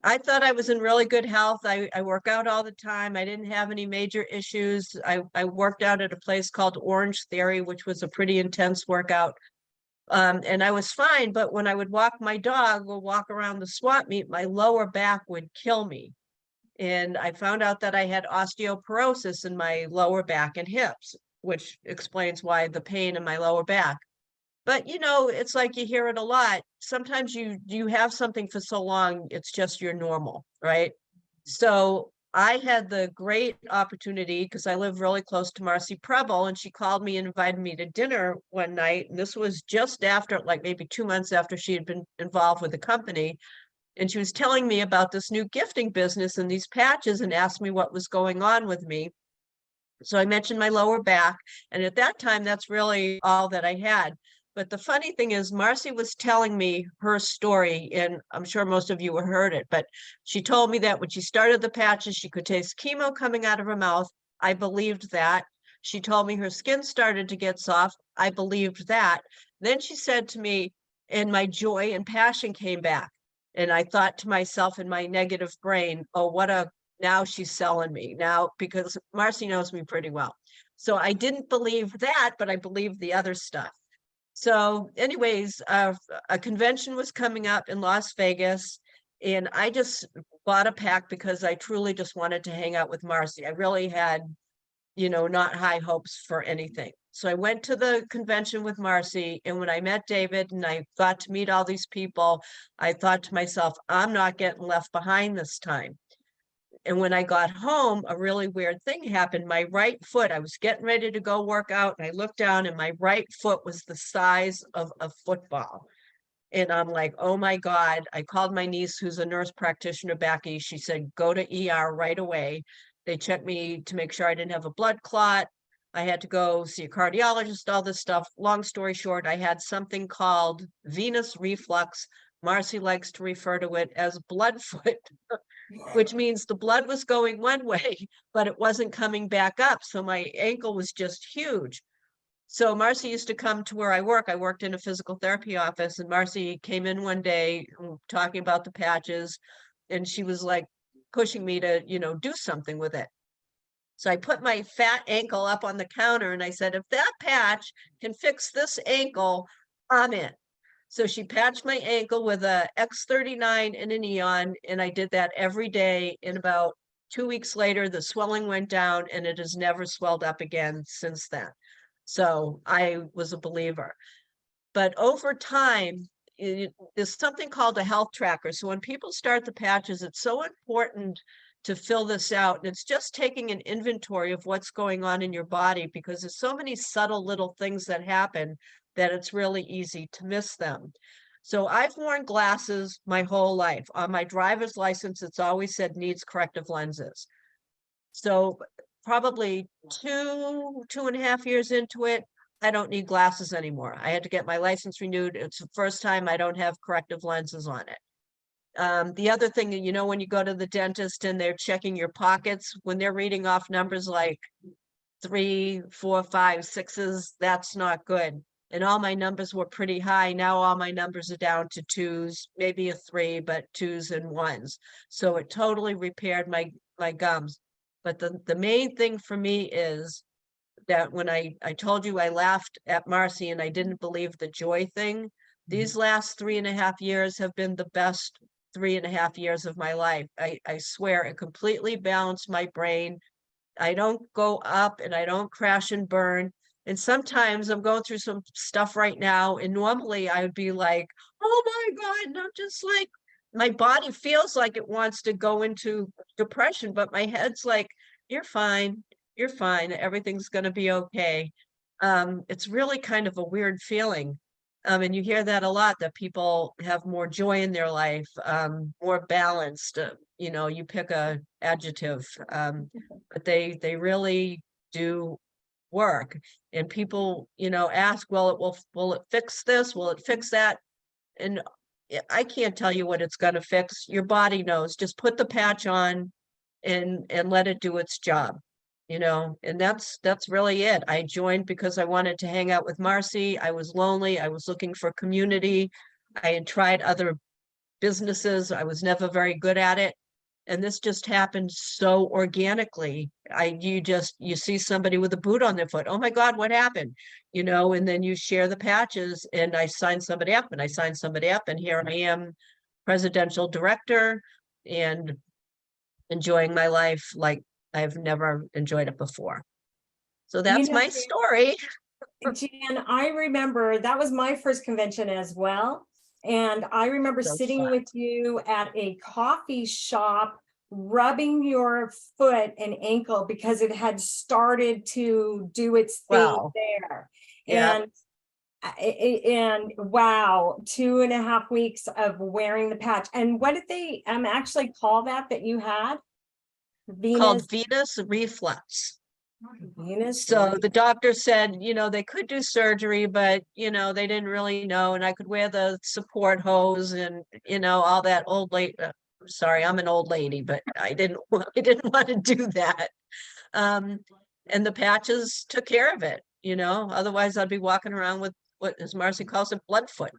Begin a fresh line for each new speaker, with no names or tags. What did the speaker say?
I thought I was in really good health. I work out all the time. I didn't have any major issues. I worked out at a place called Orange Theory, which was a pretty intense workout. And I was fine, but when I would walk my dog or walk around the swap meet, my lower back would kill me. And I found out that I had osteoporosis in my lower back and hips, which explains why the pain in my lower back. But you know, it's like you hear it a lot. Sometimes you have something for so long, it's just your normal, right? So I had the great opportunity because I live really close to Marcy Preble, and she called me and invited me to dinner one night. And this was just after, like maybe 2 months after she had been involved with the company. And she was telling me about this new gifting business and these patches and asked me what was going on with me. So I mentioned my lower back. And at that time, that's really all that I had. But the funny thing is, Marcy was telling me her story, and I'm sure most of you have heard it, but she told me that when she started the patches, she could taste chemo coming out of her mouth. I believed that. She told me her skin started to get soft. I believed that. Then she said to me, and my joy and passion came back. And I thought to myself in my negative brain, oh, now she's selling me now, because Marcy knows me pretty well. So I didn't believe that, but I believed the other stuff. So anyways, a convention was coming up in Las Vegas, and I just bought a pack because I truly just wanted to hang out with Marcy. I really had, not high hopes for anything. So I went to the convention with Marcy, and when I met David and I got to meet all these people, I thought to myself, I'm not getting left behind this time. And when I got home, a really weird thing happened. My right foot, I was getting ready to go work out, and I looked down, and my right foot was the size of a football. And I'm like, oh my God. I called my niece, who's a nurse practitioner back east. She said, go to ER right away. They checked me to make sure I didn't have a blood clot. I had to go see a cardiologist, all this stuff. Long story short, I had something called Venus reflux. Marcy likes to refer to it as blood foot, which means the blood was going one way, but it wasn't coming back up. So my ankle was just huge. So Marcy used to come to where I work. I worked in a physical therapy office, and Marcy came in one day talking about the patches, and she was like pushing me to, do something with it. So I put my fat ankle up on the counter and I said, if that patch can fix this ankle, I'm in. So she patched my ankle with a X39 and a neon, and I did that every day. And about 2 weeks later, the swelling went down, and it has never swelled up again since then. So I was a believer. But over time, there's something called a health tracker. So when people start the patches, it's so important to fill this out. And it's just taking an inventory of what's going on in your body, because there's so many subtle little things that happen that it's really easy to miss them. So I've worn glasses my whole life. On my driver's license, it's always said needs corrective lenses. So probably 2.5 years into it, I don't need glasses anymore. I had to get my license renewed. It's the first time I don't have corrective lenses on it. The other thing, when you go to the dentist and they're checking your pockets, when they're reading off numbers like 3, 4, 5, 6s, that's not good. And all my numbers were pretty high. Now all my numbers are down to 2s, maybe a 3, but 2s and 1s. So it totally repaired my gums. But the main thing for me is that when I told you I laughed at Marcy and I didn't believe the joy thing, these last 3.5 years have been the best 3.5 years of my life. I swear it completely balanced my brain. I don't go up and I don't crash and burn. And sometimes I'm going through some stuff right now, and normally I would be like, oh my God. And I'm just like, my body feels like it wants to go into depression, but my head's like, you're fine. You're fine. Everything's going to be okay. It's really kind of a weird feeling. And you hear that a lot, that people have more joy in their life, more balanced, you pick a adjective, but they really do work. And people, ask, well, will it fix this? Will it fix that? And I can't tell you what it's going to fix. Your body knows. Just put the patch on and let it do its job. And that's really it. I joined because I wanted to hang out with Marcy. I was lonely. I was looking for community. I had tried other businesses. I was never very good at it. And this just happened so organically. You see somebody with a boot on their foot. Oh my God, what happened? And then you share the patches, and I signed somebody up and I signed somebody up, and here I am, presidential director, and enjoying my life like I've never enjoyed it before. So
You
that's
know,
my story.
Jan, I remember that was my first convention as well. And I remember
So
sitting
fun.
with you at a coffee shop, rubbing your foot and ankle because it had started to do its thing
Wow.
there.
Yeah.
And wow, 2.5 weeks of wearing the patch. And what did they actually call that you had?
Called
Venus,
Venus Reflux.
Venus.
So the doctor said, they could do surgery, but, they didn't really know. And I could wear the support hose and, all that old lady. Sorry, I'm an old lady, but I didn't want to do that. And the patches took care of it, otherwise I'd be walking around with what, as Marcy calls it, blood foot.